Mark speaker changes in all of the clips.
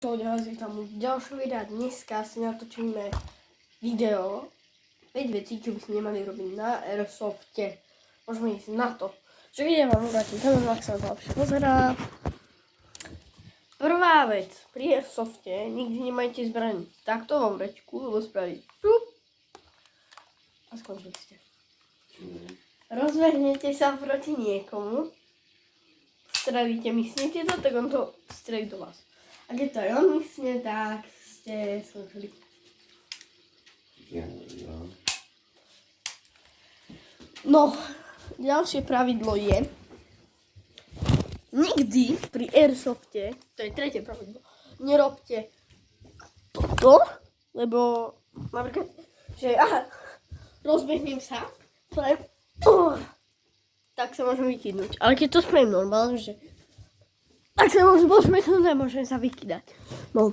Speaker 1: To ďalej tam ďalšie videa. Dneska si natočíme video 5 vecí, čo by sme nemali robiť na Airsofte. Môžeme ísť na to. Čo keď ja vám vrátim kameru, ak sa to lepšie pozerá. Prvá vec, pri Airsofte nikdy nemajte zbraň takto vo vrečku, lebo spraví šup a skončili ste. Rozbehnete sa proti niekomu, strelíte, myslíte to, tak on to strelí do vás. A keď to aj on myslí, tak ste skončili. No, ďalšie pravidlo je, nikdy pri Airsofte, to je tretie pravidlo, nerobte toto, lebo napríklad, že rozbehnem sa, tak sa môžem vykydnúť. Ale keď to spravím normálne, že tak sa môžem pošmetnúť, nemôžem sa vykydať. No.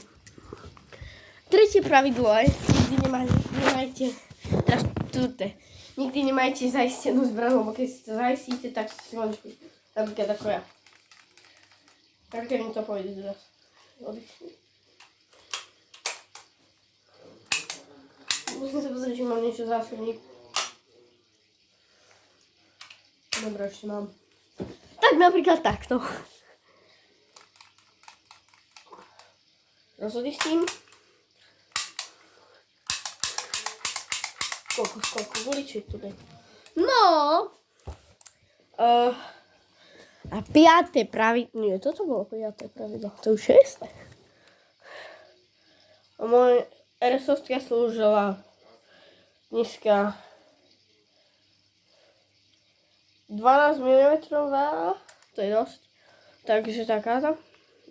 Speaker 1: Tretie pravidlo je, nikdy nemajte, teraz tuto, nikdy nemajte zaistenú zbraň, lebo keď si to zaistíte, tak si skončí. Napríklad ako ja. Tak keď mi to pôjde teraz. Musím sa pozrieť, či mám niečo zásobník. Dobre, ešte mám. Tak napríklad takto. Rozhodí s tým. Koľko voličiek tu daj. No. A piaté pravidlo. Nie, toto bolo piaté pravidlo. To už šiesté. A moja Airsoftka slúžila dneska 12 mm, to je dosť. Takže takáto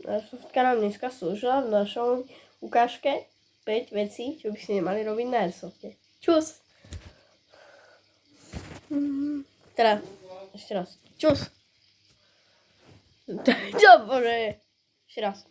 Speaker 1: Airsoftka nám dneska slúžila v našom ukážke 5 vecí, čo by si nemali robiť na Airsofte. Čus! Teda, ešte raz. Čus! Čo bože? Ešte raz.